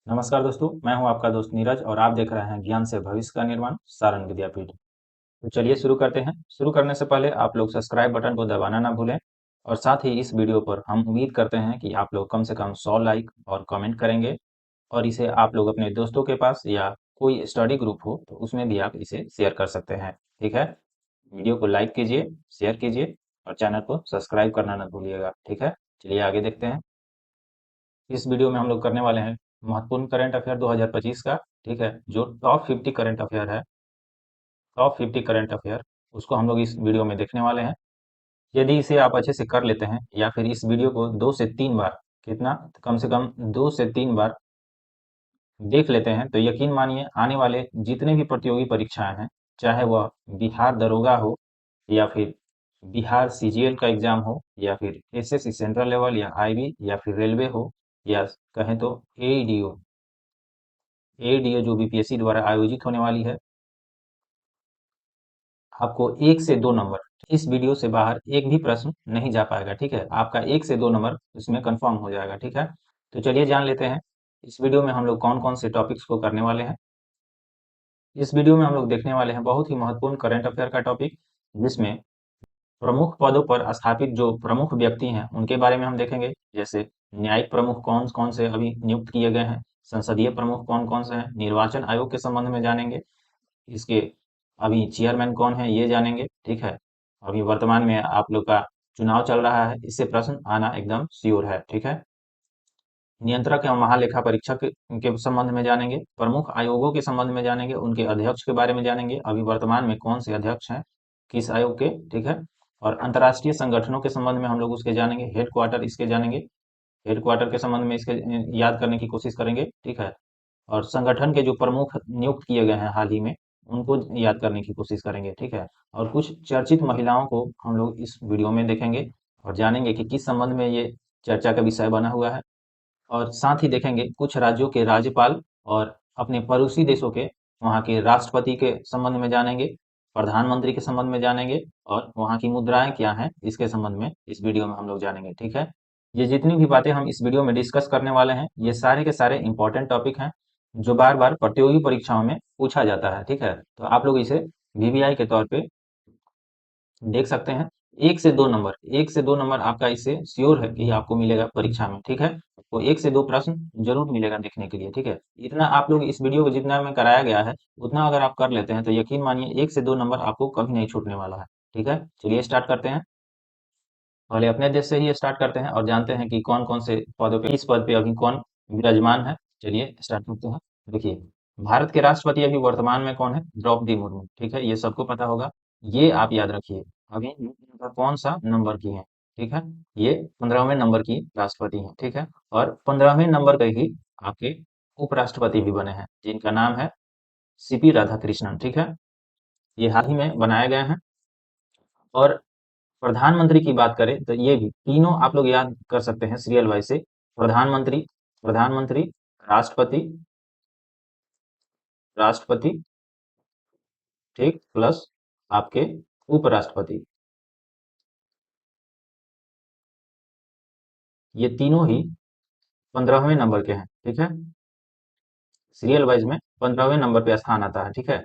नमस्कार दोस्तों, मैं हूं आपका दोस्त नीरज और आप देख रहे हैं ज्ञान से भविष्य का निर्माण सारण विद्यापीठ। तो चलिए शुरू करते हैं। शुरू करने से पहले आप लोग सब्सक्राइब बटन को दबाना ना भूलें और साथ ही इस वीडियो पर हम उम्मीद करते हैं कि आप लोग कम से कम 100 लाइक और कमेंट करेंगे और इसे आप लोग अपने दोस्तों के पास या कोई स्टडी ग्रुप हो तो उसमें भी आप इसे शेयर कर सकते हैं। ठीक है, वीडियो को लाइक कीजिए, शेयर कीजिए और चैनल को सब्सक्राइब करना ना भूलिएगा। ठीक है, चलिए आगे देखते हैं। इस वीडियो में हम लोग करने वाले हैं महत्वपूर्ण करंट अफेयर 2025 का। ठीक है, जो टॉप 50 करंट अफेयर है, टॉप 50 करंट अफेयर, उसको हम लोग इस वीडियो में देखने वाले हैं। यदि इसे आप अच्छे से कर लेते हैं या फिर इस वीडियो को 2 से 3 बार, कितना, कम से कम 2 से 3 बार देख लेते हैं तो यकीन मानिए आने वाले जितने भी प्रतियोगी परीक्षाएं हैं, चाहे वह बिहार दरोगा हो या फिर बिहार सीजीएल का एग्जाम हो या फिर एसएससी सेंट्रल लेवल या आईबी या फिर रेलवे हो या कहें तो एईडीओ, एडीओ जो बीपीएससी द्वारा आयोजित होने वाली है, आपको 1 से 2 नंबर, इस वीडियो से बाहर एक भी प्रश्न नहीं जा पाएगा। ठीक है, आपका 1 से 2 नंबर इसमें कंफर्म हो जाएगा। ठीक है, तो चलिए जान लेते हैं इस वीडियो में हम लोग कौन कौन से टॉपिक्स को करने वाले हैं। इस वीडियो में हम लोग देखने वाले हैं बहुत ही महत्वपूर्ण करंट अफेयर का टॉपिक, जिसमें प्रमुख पदों पर स्थापित जो प्रमुख व्यक्ति हैं उनके बारे में हम देखेंगे। जैसे न्यायिक प्रमुख कौन कौन से अभी नियुक्त किए गए हैं, संसदीय प्रमुख कौन कौन से हैं, निर्वाचन आयोग के संबंध में जानेंगे, इसके अभी चेयरमैन कौन है ये जानेंगे। ठीक है, अभी वर्तमान में आप लोग का चुनाव चल रहा है, इससे प्रश्न आना एकदम श्योर है। ठीक है, नियंत्रक एवं महालेखा परीक्षक के संबंध में जानेंगे, प्रमुख आयोगों के संबंध में जानेंगे, उनके अध्यक्ष के बारे में जानेंगे, अभी वर्तमान में कौन से अध्यक्ष हैं किस आयोग के। ठीक है, और अंतर्राष्ट्रीय संगठनों के संबंध में हम लोग उसके जानेंगे, हेड क्वार्टर इसके जानेंगे, हेड क्वार्टर के संबंध में इसके याद करने की कोशिश करेंगे। ठीक है, और संगठन के जो प्रमुख नियुक्त किए गए हैं हाल ही में, उनको याद करने की कोशिश करेंगे। ठीक है, और कुछ चर्चित महिलाओं को हम लोग इस वीडियो में देखेंगे और जानेंगे कि किस संबंध में ये चर्चा का विषय बना हुआ है। और साथ ही देखेंगे कुछ राज्यों के राज्यपाल और अपने पड़ोसी देशों के वहाँ के राष्ट्रपति के संबंध में जानेंगे, प्रधानमंत्री के संबंध में जानेंगे और वहाँ की मुद्राएं क्या हैं इसके संबंध में इस वीडियो में हम लोग जानेंगे। ठीक है, ये जितनी भी बातें हम इस वीडियो में डिस्कस करने वाले हैं ये सारे के सारे इंपॉर्टेंट टॉपिक हैं जो बार बार प्रतियोगी परीक्षाओं में पूछा जाता है। ठीक है, तो आप लोग इसे वीवीआई के तौर पे देख सकते हैं। 1 से 2 नंबर, 1 से 2 नंबर आपका इससे श्योर है कि आपको मिलेगा परीक्षा में। ठीक है, तो 1 से 2 प्रश्न जरूर मिलेगा देखने के लिए। ठीक है, इतना आप लोग इस वीडियो को जितना में कराया गया है उतना अगर आप कर लेते हैं तो यकीन मानिए 1 से 2 नंबर आपको कभी नहीं छूटने वाला है। ठीक है, चलिए स्टार्ट करते हैं। पहले अपने देश से ही स्टार्ट करते हैं और जानते हैं कि कौन कौन से पदों पे, इस पद पे अभी कौन विराजमान है। चलिए स्टार्ट करते हैं। देखिए, भारत के राष्ट्रपति अभी वर्तमान में कौन है? द्रौपदी मुर्मू। ठीक है, ये सबको पता होगा, ये आप याद रखिए। अभी इनका कौन सा नंबर की है? ठीक है, ये 15वें नंबर की राष्ट्रपति हैं। ठीक है, और 15वें नंबर के ही आपके उपराष्ट्रपति भी बने हैं जिनका नाम है सीपी राधाकृष्णन। ठीक है, ये हाल ही में बनाए गए हैं। और प्रधानमंत्री की बात करें तो ये भी तीनों आप लोग याद कर सकते हैं सीरियल वाइज से। प्रधानमंत्री, प्रधानमंत्री, राष्ट्रपति, राष्ट्रपति, ठीक, प्लस आपके उपराष्ट्रपति, ये तीनों ही 15वें नंबर के हैं। ठीक है, सीरियल वाइज में 15वें नंबर पे स्थान आता है। ठीक है,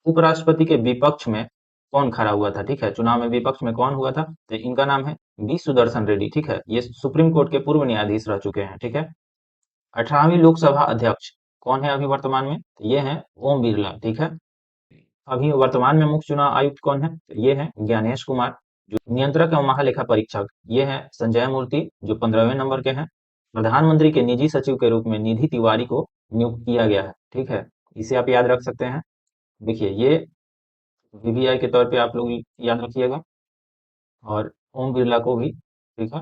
उपराष्ट्रपति के विपक्ष में कौन खड़ा हुआ था? ठीक है, चुनाव में विपक्ष में कौन हुआ था? तो इनका नाम है वी सुदर्शन रेड्डी। ठीक है, ये सुप्रीम कोर्ट के पूर्व न्यायाधीश रह चुके हैं। ठीक है, 18वीं लोकसभा अध्यक्ष कौन है अभी वर्तमान में? तो ये हैं ओम बिरला। ठीक है, अभी वर्तमान में मुख्य चुनाव आयुक्त कौन है? तो ये है ज्ञानेश कुमार। जो नियंत्रक एवं महालेखा परीक्षक ये है संजय मूर्ति जो 15वें नंबर के हैं। प्रधानमंत्री के निजी सचिव के रूप में निधि तिवारी को नियुक्त किया गया है। ठीक है, इसे आप याद रख सकते हैं। देखिए, ये वीवीआई के तौर पे आप लोग याद रखिएगा। और ओम बिरला को भी, ठीक है,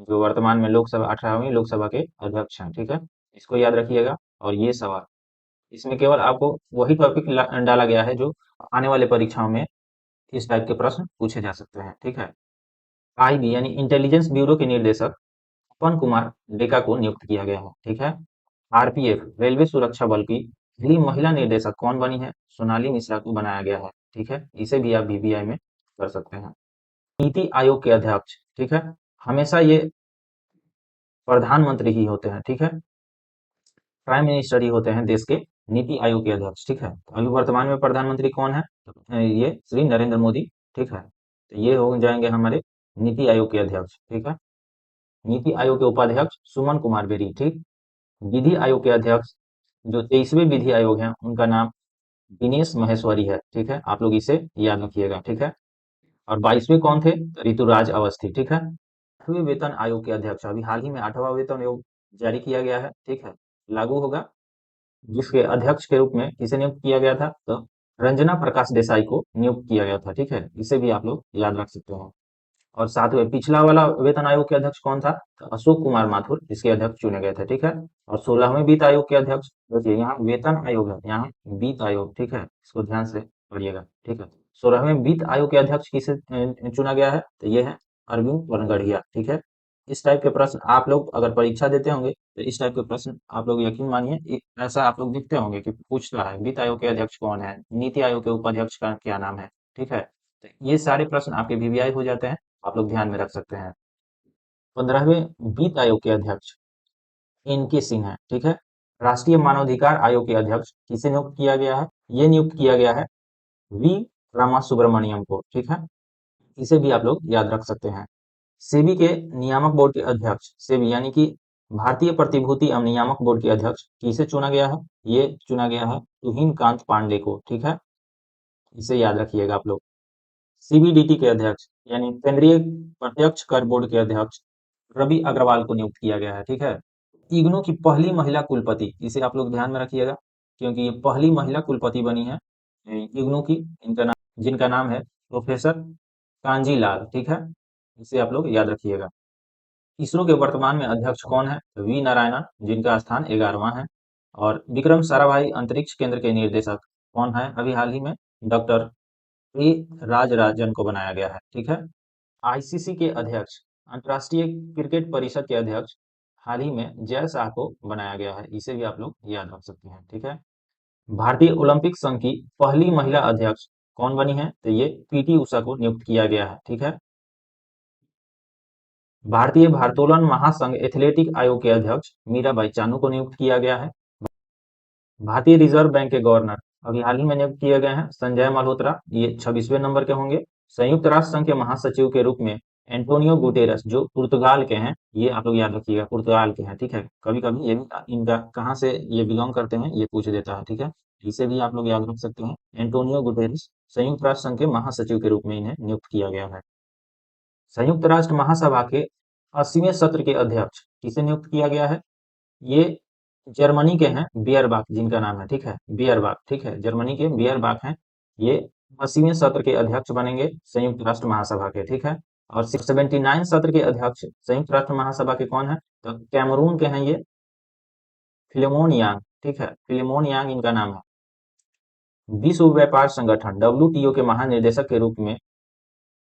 जो वर्तमान में लोकसभा 18वीं लोकसभा के अध्यक्ष हैं। ठीक है, इसको याद रखिएगा। और ये सवाल, इसमें केवल आपको वही टॉपिक डाला गया है जो आने वाले परीक्षाओं में इस टाइप के प्रश्न पूछे जा सकते हैं। ठीक है, आईबी यानी इंटेलिजेंस ब्यूरो के निर्देशक पवन कुमार डेका को नियुक्त किया गया है। ठीक है, आरपीएफ रेलवे सुरक्षा बल की पहली महिला निर्देशक कौन बनी है? सोनाली मिश्रा को बनाया गया है। ठीक है, इसे भी आप वीवीआई में कर सकते हैं। नीति आयोग के अध्यक्ष, ठीक है, हमेशा ये प्रधानमंत्री ही होते हैं। ठीक है, प्राइम मिनिस्टर ही होते हैं देश के नीति आयोग के अध्यक्ष, ठीक है। तो अभी वर्तमान में प्रधानमंत्री कौन है? तो ये श्री नरेंद्र मोदी, ठीक है। तो ये हो जाएंगे हमारे नीति आयोग के अध्यक्ष, ठीक है। नीति आयोग के उपाध्यक्ष सुमन कुमार बेरी, ठीक। विधि आयोग के अध्यक्ष जो 23वें विधि आयोग है उनका नाम दिनेश महेश्वरी है, ठीक है। आप लोग इसे याद रखिएगा, ठीक है। और 22वें कौन थे? ऋतुराज अवस्थी, ठीक है। 8वें वेतन आयोग के अध्यक्ष, अभी हाल ही में 8वां वेतन आयोग जारी किया गया है, ठीक है, लागू होगा। जिसके अध्यक्ष के रूप में किसे नियुक्त किया गया था? तो रंजना प्रकाश देसाई को नियुक्त किया गया था, ठीक है। इसे भी आप लोग याद रख सकते हैं। और 7वें पिछला वाला वेतन आयोग के अध्यक्ष कौन था? तो अशोक कुमार माथुर इसके अध्यक्ष चुने गए थे, ठीक है। और 16वें वित्त आयोग के अध्यक्ष, देखिए यहाँ वेतन आयोग है, यहाँ वित्त आयोग, ठीक है, इसको ध्यान से पढ़िएगा, ठीक है। 16वें वित्त आयोग के अध्यक्ष किसे चुना गया है? तो ये है अरविंद वनगड़िया, ठीक है। इस टाइप के प्रश्न आप लोग अगर परीक्षा देते होंगे तो इस टाइप के प्रश्न आप लोग यकीन मानिए ऐसा आप लोग देखते होंगे कि पूछता है वित्त आयोग के अध्यक्ष कौन है, नीति आयोग के उपाध्यक्ष का क्या नाम है, ठीक है। तो ये सारे प्रश्न आपके वीवीआई हो जाते हैं, आप लोग ध्यान में रख सकते हैं। 15वें वित्त आयोग के अध्यक्ष एन के सिंह है, ठीक है। राष्ट्रीय मानवाधिकार आयोग के अध्यक्ष किसे नियुक्त किया गया है? ये नियुक्त किया गया है वी रामा सुब्रमण्यम को, ठीक है। इसे भी आप लोग याद रख सकते हैं। सेबी के नियामक बोर्ड के अध्यक्ष, सेबी यानी कि भारतीय प्रतिभूति एवं नियामक बोर्ड के अध्यक्ष किसे चुना गया है? ये चुना गया है तुहिन कांत पांडे को, ठीक है। इसे याद रखिएगा आप लोग। सीबीडीटी के अध्यक्ष यानी केंद्रीय प्रत्यक्ष कर बोर्ड के अध्यक्ष रवि अग्रवाल को नियुक्त किया गया है, ठीक है। इग्नू की पहली महिला कुलपति, इसे आप लोग ध्यान में रखिएगा क्योंकि ये पहली महिला कुलपति बनी है इग्नू की, इनका नाम जिनका नाम है प्रोफेसर कांजी लाल, ठीक है। इसे आप लोग याद रखिएगा। इसरो के वर्तमान में अध्यक्ष कौन है? वी नारायणन, जिनका स्थान 11वां है। और विक्रम साराभाई अंतरिक्ष केंद्र के निर्देशक कौन है? अभी हाल ही में डॉक्टर ए राजराजन को बनाया गया है, ठीक है। आईसीसी के अध्यक्ष, अंतर्राष्ट्रीय क्रिकेट परिषद के अध्यक्ष हाल ही में जय शाह को बनाया गया है, इसे भी आप लोग याद रख सकते हैं, ठीक है। भारतीय ओलंपिक संघ की पहली महिला अध्यक्ष कौन बनी है? तो ये पीटी उषा को नियुक्त किया गया है, ठीक है। भारतीय भारोत्तोलन महासंघ एथलेटिक आयोग के अध्यक्ष मीराबाई चानू को नियुक्त किया गया है। भारतीय रिजर्व बैंक के गवर्नर अभी हाल ही में नियुक्त किए गए हैं संजय मल्होत्रा, ये 26वें नंबर के होंगे। संयुक्त राष्ट्र संघ के महासचिव के रूप में एंटोनियो गुटेरस जो पुर्तगाल के हैं, ये आप लोग याद रखिएगा पुर्तगाल के हैं, ठीक है। कभी कभी ये भी इनका कहाँ से ये बिलोंग करते हैं ये पूछ देता है, ठीक है। इसे भी आप लोग याद रख सकते हैं। एंटोनियो गुटेरस संयुक्त राष्ट्र संघ के महासचिव के रूप में इन्हें नियुक्त किया गया है। संयुक्त राष्ट्र महासभा के 80वें सत्र के अध्यक्ष किसे नियुक्त किया गया है? ये जर्मनी के हैं बियरबाख, जिनका नाम है, ठीक है, बियरबाख, ठीक है, जर्मनी के बियरबाख हैं। ये 80वें सत्र के अध्यक्ष बनेंगे संयुक्त राष्ट्र महासभा के, ठीक है। और 79 सत्र के अध्यक्ष संयुक्त राष्ट्र महासभा के कौन है? तो कैमरून के हैं ये फिलेमोन यांग, ठीक है, फिलेमोन यांग इनका नाम है। विश्व व्यापार संगठन डब्ल्यूटीओ के महानिदेशक के रूप में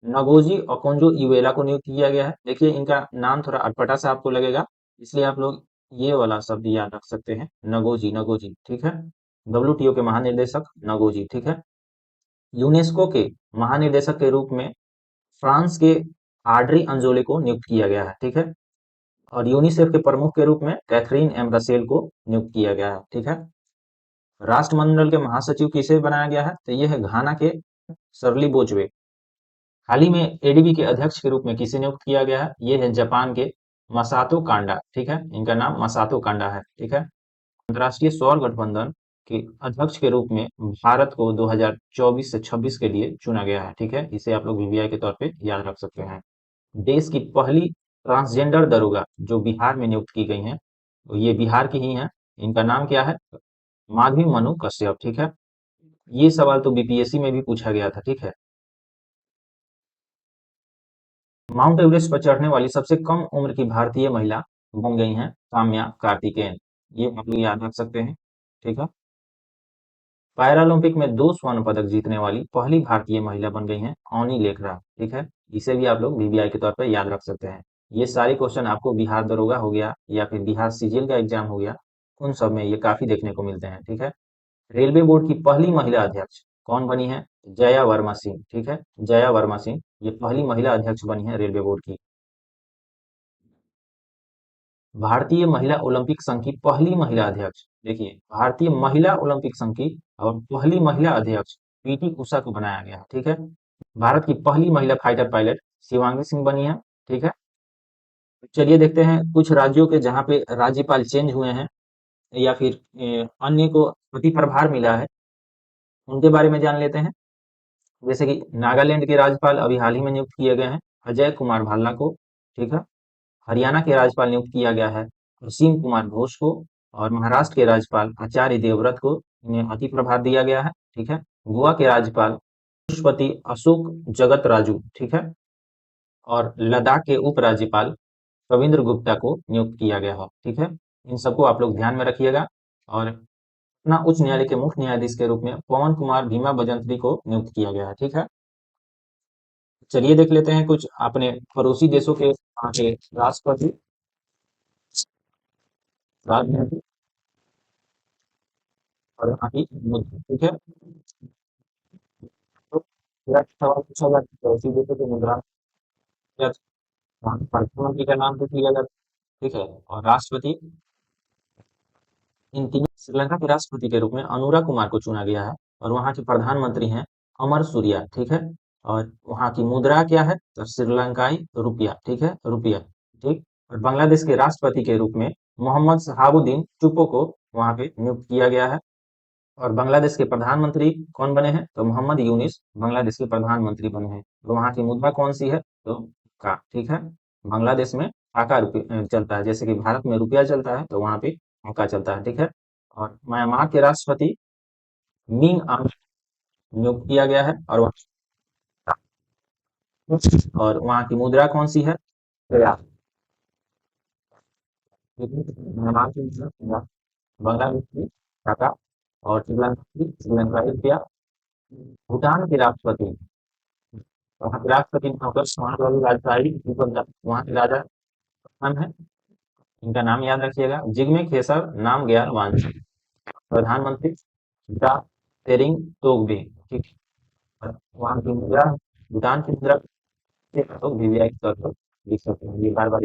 नगोजी ओकोंजो इवेला को नियुक्त किया गया है। देखिए इनका नाम थोड़ा अटपटा सा आपको लगेगा, इसलिए आप लोग ये वाला शब्द याद रख सकते हैं, नगोजी, नगोजी, ठीक है। डब्ल्यूटीओ के महानिदेशक नगोजी, ठीक है। यूनेस्को के महानिदेशक के रूप में फ्रांस के आड्री अंजोले को नियुक्त किया गया है, ठीक है। और यूनिसेफ के प्रमुख के रूप में कैथरीन एम रसेल को नियुक्त किया गया है, ठीक है। राष्ट्रमंडल के महासचिव किसे बनाया गया है? तो ये है घाना के सरली बोजवे। हाल ही में एडीबी के अध्यक्ष के रूप में किसे नियुक्त किया गया है? ये है जापान के मसातो कांडा, ठीक है, इनका नाम मसातो कांडा है, ठीक है। अंतर्राष्ट्रीय सौर गठबंधन के अध्यक्ष के रूप में भारत को 2024 से 26 के लिए चुना गया है, ठीक है। इसे आप लोग वीवीआई के तौर पे याद रख सकते हैं। देश की पहली ट्रांसजेंडर दरोगा जो बिहार में नियुक्त की गई हैं, तो ये बिहार की ही हैं। इनका नाम क्या है? माधवी मनु कश्यप, ठीक है। ये सवाल तो बीपीएससी में भी पूछा गया था, ठीक है। माउंट एवरेस्ट पर चढ़ने वाली सबसे कम उम्र की भारतीय महिला बन गई हैं काम्या कार्तिकेयन, ये आप लोग याद रख सकते हैं, ठीक है। पैरालंपिक में 2 स्वर्ण पदक जीतने वाली पहली भारतीय महिला बन गई हैं अवनी लेखरा, ठीक है। इसे भी आप लोग वीवीआई के तौर पर याद रख सकते हैं। ये सारे क्वेश्चन आपको बिहार दरोगा हो गया या फिर बिहार सीजीएल का एग्जाम हो गया, उन सब में ये काफी देखने को मिलते हैं, ठीक है। रेलवे बोर्ड की पहली महिला अध्यक्ष कौन बनी है? जया वर्मा सिंह, ठीक है, जया वर्मा सिंह ये पहली महिला अध्यक्ष बनी है रेलवे बोर्ड की। भारतीय महिला ओलंपिक संघ की पहली महिला अध्यक्ष, देखिए भारतीय महिला ओलंपिक संघ की और पहली महिला अध्यक्ष पीटी उषा को बनाया गया है, ठीक है। भारत की पहली महिला फाइटर पायलट शिवांगी सिंह बनी है, ठीक है। चलिए देखते हैं कुछ राज्यों के जहाँ पे राज्यपाल चेंज हुए हैं या फिर अन्य को अति प्रभार मिला है, उनके बारे में जान लेते हैं। जैसे कि नागालैंड के राज्यपाल अभी हाल ही में नियुक्त किए गए हैं अजय कुमार भाल्ला को, ठीक है। हरियाणा के राज्यपाल नियुक्त किया गया है असीम कुमार घोष को, और महाराष्ट्र के राज्यपाल आचार्य देवव्रत को इन्हें अति प्रभार दिया गया है, ठीक है। गोवा के राज्यपाल पुष्पति अशोक जगत राजू, ठीक है। और लद्दाख के उपराज्यपाल रविंद्र गुप्ता को नियुक्त किया गया है, ठीक है। इन सबको आप लोग ध्यान में रखिएगा। और अपना उच्च न्यायालय के मुख्य न्यायाधीश के रूप में पवन कुमार भीमा बजंत्री को नियुक्त किया गया है, ठीक है। चलिए देख लेते हैं कुछ अपने पड़ोसी देशों के वहाँ के राष्ट्रपति, राजनीति और वहाँ की मुद्रा, ठीक है। तो मेरा सवाल पूछा जाता है पड़ोसी देशों की मुद्रा, या वहाँ के प्रधानमंत्री का नाम पूछ लिया जाता है, ठीक है। और राष्ट्रपति, इन तीन श्रीलंका के राष्ट्रपति के रूप में अनुरा कुमार को चुना गया है, और वहाँ के प्रधानमंत्री हैं अमर सूर्या, ठीक है। और वहाँ की मुद्रा क्या है, तो श्रीलंकाई रुपया, ठीक है, रुपया, ठीक। और बांग्लादेश के राष्ट्रपति के रूप में मोहम्मद शहाबुद्दीन चुप्पो को वहाँ पे नियुक्त किया गया है। और बांग्लादेश के प्रधानमंत्री कौन बने हैं, तो मोहम्मद यूनिस बांग्लादेश के प्रधानमंत्री बने हैं। तो वहाँ की मुद्रा कौन सी है, तो का, ठीक है। बांग्लादेश में टाका रुपया चलता है, जैसे कि भारत में रुपया चलता है तो वहाँ पे टाका चलता है, ठीक है। और म्यांमार के राष्ट्रपति मिंग आंग नियुक्त किया गया है, और वहाँ की मुद्रा कौन सी है, रुपया। म्यांमार की मुद्रा, बांग्लादेश की टाका, और श्रीलंका की श्रीलंकाई रुपया। भूटान के राष्ट्रपति, वहाँ के राष्ट्रपति वहाँ के वाली राजशाही वहाँ के राजा कौन है, इनका नाम याद रखिएगा, जिग्मे खेसर नामग्याल वांगचुक। प्रधानमंत्री डा तेरिंग तोगबे, ठीक है। और वहाँ की मुद्रा, भूटान की मुद्रा के लोग वीवीआई के तौर पर लिख सकते हैं, ये बार बार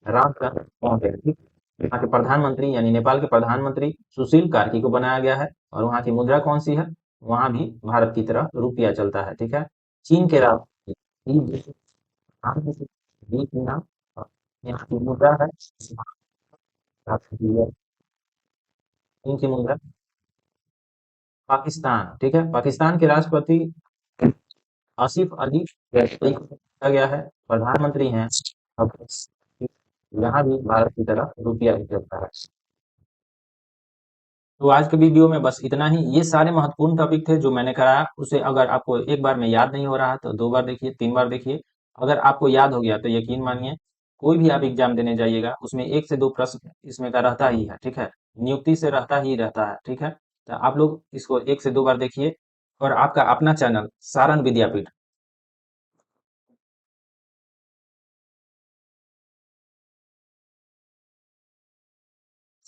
रामचंद्र पौंडे, ठीक। यहाँ के प्रधानमंत्री यानी नेपाल के प्रधानमंत्री सुशील कार्की को बनाया गया है, और वहाँ की मुद्रा कौन सी है, वहाँ भी भारत की तरह रुपया चलता है, ठीक है। चीन के राष्ट्रपति यहाँ की मुद्रा है, चीन की मुद्रा। पाकिस्तान, ठीक है, पाकिस्तान के राष्ट्रपति आसिफ अली जैफरी को किया गया है, प्रधानमंत्री हैं अब, यहाँ भी भारत की तरह रुपया ही चलता है। तो आज के वीडियो में बस इतना ही। ये सारे महत्वपूर्ण टॉपिक थे जो मैंने कराया, उसे अगर आपको एक बार में याद नहीं हो रहा है तो 2 बार देखिए, 3 बार देखिए। अगर आपको याद हो गया तो यकीन मानिए कोई भी आप एग्जाम देने जाइएगा उसमें 1 से 2 प्रश्न इसमें का रहता ही है, ठीक है। नियुक्ति से रहता है, ठीक है। तो आप लोग इसको 1 से 2 बार देखिए। और आपका अपना चैनल सारण विद्यापीठ,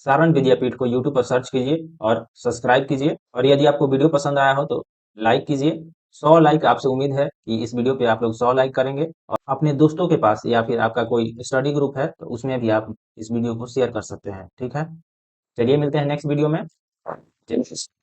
सारण विद्यापीठ को यूट्यूब पर सर्च कीजिए और सब्सक्राइब कीजिए। और यदि आपको वीडियो पसंद आया हो तो लाइक कीजिए। 100 लाइक आपसे उम्मीद है कि इस वीडियो पे आप लोग 100 लाइक करेंगे, और अपने दोस्तों के पास या फिर आपका कोई स्टडी ग्रुप है तो उसमें भी आप इस वीडियो को शेयर कर सकते हैं, ठीक है। चलिए मिलते हैं नेक्स्ट वीडियो में। जय श्री